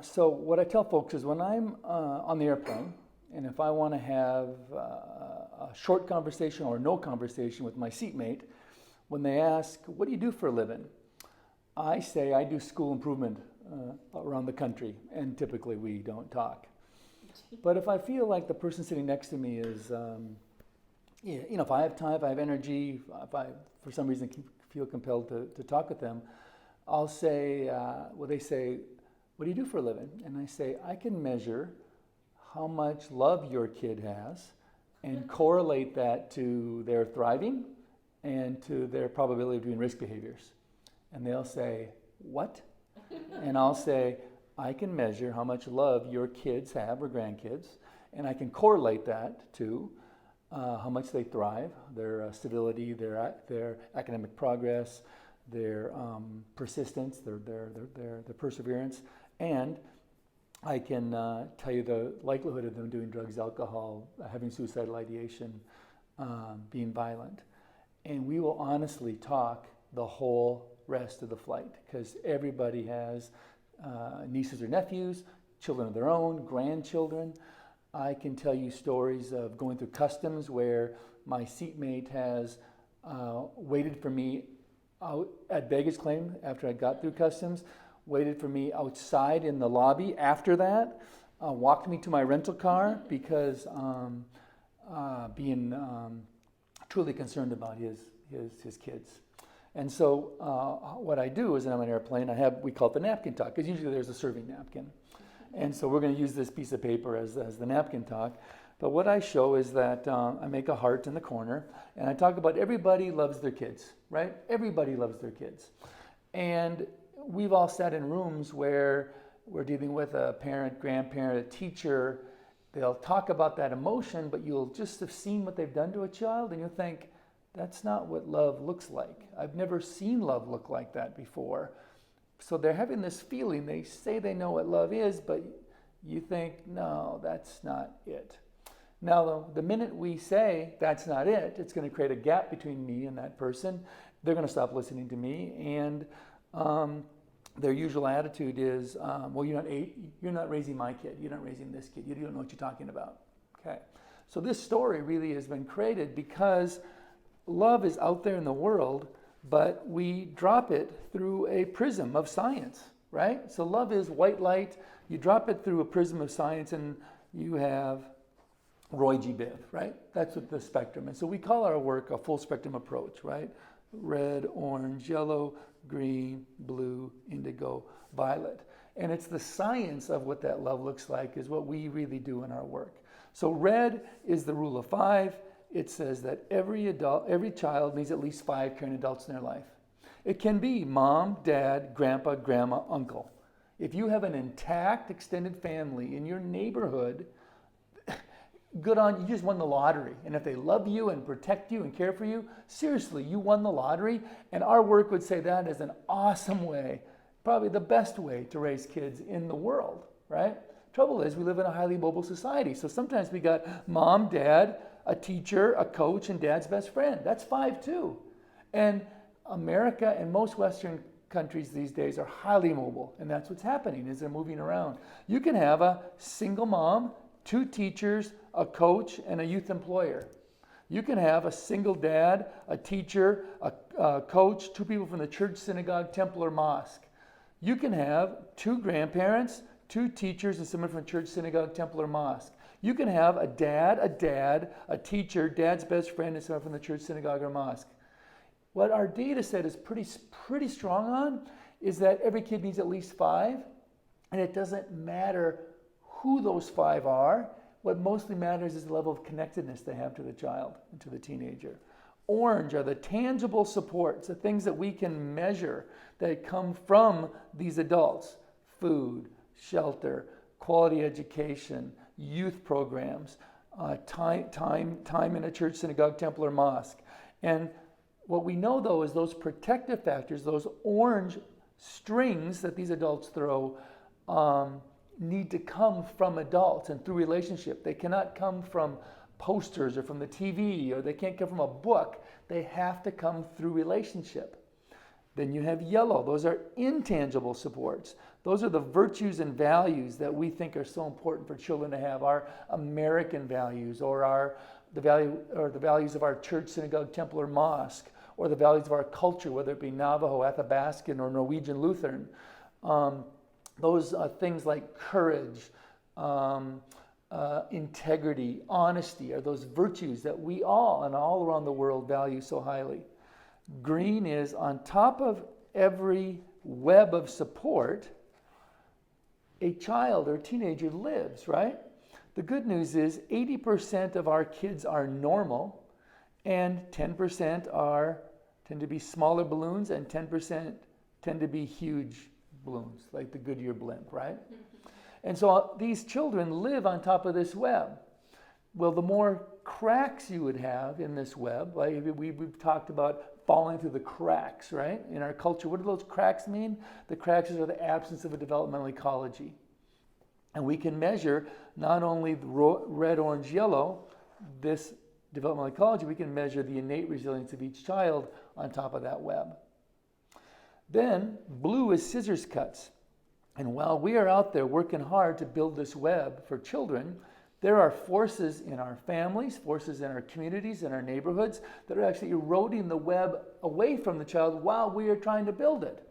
So what I tell folks is when I'm on the airplane, and if I want to have a short conversation or no conversation with my seatmate, when they ask, what do you do for a living? I say I do school improvement around the country, and typically we don't talk. But if I feel like the person sitting next to me is, if I have time, if I have energy, if I, for some reason, feel compelled to talk with them, I'll say, they say, what do you do for a living? And I say, I can measure how much love your kid has and correlate that to their thriving and to their probability of doing risk behaviors. And they'll say, what? And I'll say, I can measure how much love your kids have or grandkids, and I can correlate that to how much they thrive, their stability, their academic progress, their persistence, their perseverance, and I can tell you the likelihood of them doing drugs, alcohol, having suicidal ideation, being violent. And we will honestly talk the whole rest of the flight because everybody has nieces or nephews, children of their own, grandchildren. I can tell you stories of going through customs where my seatmate has waited for me out at baggage claim after I got through customs, waited for me outside in the lobby after that, walked me to my rental car because being truly concerned about his kids. And so what I do is when I'm on an airplane, we call it the Napkin Talk, because usually there's a serving napkin. And so we're going to use this piece of paper as the Napkin Talk. But what I show is that I make a heart in the corner, and I talk about everybody loves their kids, right? Everybody loves their kids. And we've all sat in rooms where we're dealing with a parent, grandparent, a teacher. They'll talk about that emotion, but you'll just have seen what they've done to a child, and you'll think, that's not what love looks like. I've never seen love look like that before. So they're having this feeling. They say they know what love is, but you think, no, that's not it. Now, the minute we say that's not it, it's going to create a gap between me and that person. They're going to stop listening to me, and their usual attitude is, well, you're not raising my kid. You're not raising this kid. You don't know what you're talking about. Okay. So this story really has been created because love is out there in the world, but we drop it through a prism of science, right? So love is white light. You drop it through a prism of science, and you have Roy G. Biv, right? That's what the spectrum. And so we call our work a full spectrum approach, right? Red, orange, yellow, green, blue, indigo, violet. And it's the science of what that love looks like is what we really do in our work. So red is the rule of 5. It says that every child needs at least 5 caring adults in their life. It can be mom, dad, grandpa, grandma, uncle. If you have an intact extended family in your neighborhood, good on you, just won the lottery. And if they love you and protect you and care for you, seriously, you won the lottery. And our work would say that is an awesome way, probably the best way to raise kids in the world, right? Trouble is we live in a highly mobile society. So sometimes we got mom, dad, a teacher, a coach, and dad's best friend. That's 5 too. And America and most Western countries these days are highly mobile. And that's what's happening is they're moving around. You can have a single mom, 2 teachers, a coach, and a youth employer. You can have a single dad, a teacher, a coach, 2 people from the church, synagogue, temple, or mosque. You can have 2 grandparents, 2 teachers, and someone from church, synagogue, temple, or mosque. You can have a dad, a teacher, dad's best friend, and someone from the church, synagogue, or mosque. What our data set is pretty strong on is that every kid needs at least 5, and it doesn't matter who those 5 are. What mostly matters is the level of connectedness they have to the child and to the teenager. Orange are the tangible supports, the things that we can measure that come from these adults. Food, shelter, quality education, youth programs, time in a church, synagogue, temple, or mosque. And what we know, though, is those protective factors, those orange strings that these adults throw, need to come from adults and through relationship. They cannot come from posters or from the TV, or they can't come from a book. They have to come through relationship. Then you have yellow. Those are intangible supports. Those are the virtues and values that we think are so important for children to have. Our American values, or the values of our church, synagogue, temple, or mosque, or the values of our culture, whether it be Navajo, Athabascan, or Norwegian Lutheran. Those things like courage, integrity, honesty are those virtues that we all and all around the world value so highly. Green is on top of every web of support, a child or teenager lives, right? The good news is 80% of our kids are normal, and 10% tend to be smaller balloons, and 10% tend to be huge balloons, like the Goodyear blimp, right? And so these children live on top of this web. Well, the more cracks you would have in this web, like we've talked about falling through the cracks, right? In our culture, what do those cracks mean? The cracks are the absence of a developmental ecology. And we can measure not only the red, orange, yellow, this developmental ecology, we can measure the innate resilience of each child on top of that web. Then blue is scissors cuts. And while we are out there working hard to build this web for children, there are forces in our families, forces in our communities, in our neighborhoods that are actually eroding the web away from the child while we are trying to build it.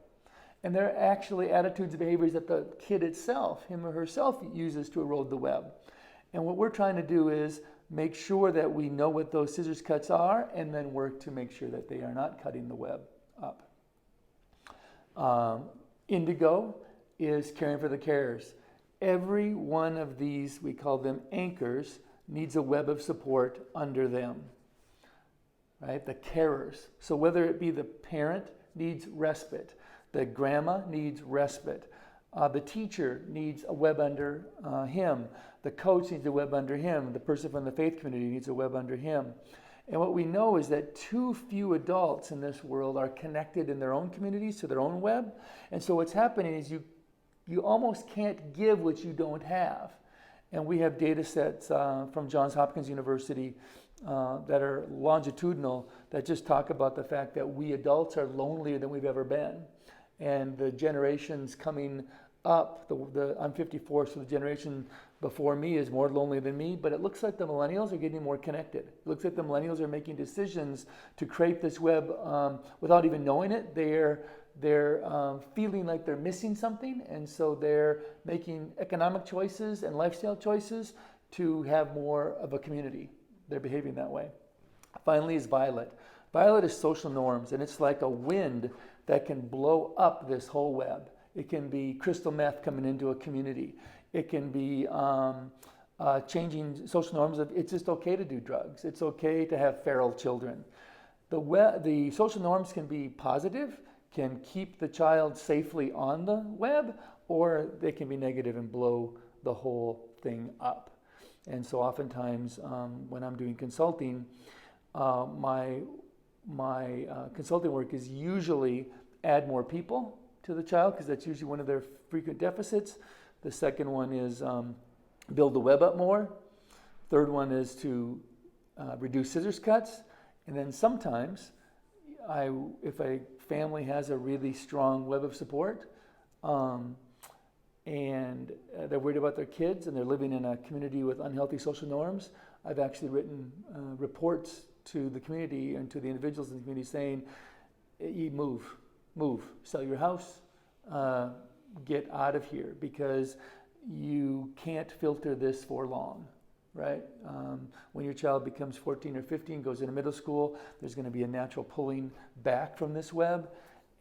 And there are actually attitudes and behaviors that the kid itself, him or herself, uses to erode the web. And what we're trying to do is make sure that we know what those scissors cuts are, and then work to make sure that they are not cutting the web up. Indigo is caring for the carers. Every one of these, we call them anchors, needs a web of support under them, right? The carers. So whether it be the parent needs respite, the grandma needs respite, the teacher needs a web under him, the coach needs a web under him, the person from the faith community needs a web under him. And what we know is that too few adults in this world are connected in their own communities to their own web. And so what's happening is you almost can't give what you don't have. And we have data sets from Johns Hopkins University that are longitudinal that just talk about the fact that we adults are lonelier than we've ever been. And the generations coming up, I'm 54, so the generation before me is more lonely than me, but it looks like the millennials are getting more connected. It looks like the millennials are making decisions to create this web without even knowing it. They're feeling like they're missing something, and so they're making economic choices and lifestyle choices to have more of a community. They're behaving that way. Finally is violet. Violet is social norms, and it's like a wind that can blow up this whole web. It can be crystal meth coming into a community. It can be changing social norms of it's just okay to do drugs. It's okay to have feral children. The social norms can be positive, can keep the child safely on the web, or they can be negative and blow the whole thing up. And so oftentimes when I'm doing consulting, my consulting work is usually add more people to the child, because that's usually one of their frequent deficits. The second one is build the web up more. Third one is to reduce scissors cuts. And then sometimes, if a family has a really strong web of support and they're worried about their kids and they're living in a community with unhealthy social norms, I've actually written reports to the community and to the individuals in the community saying, you move, sell your house, get out of here, because you can't filter this for long, right? When your child becomes 14 or 15, goes into middle school, there's going to be a natural pulling back from this web,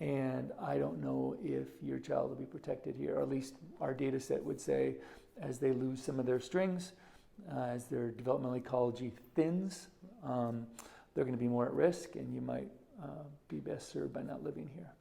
and I don't know if your child will be protected here, or at least our data set would say as they lose some of their strings, as their developmental ecology thins, they're going to be more at risk, and you might be best served by not living here.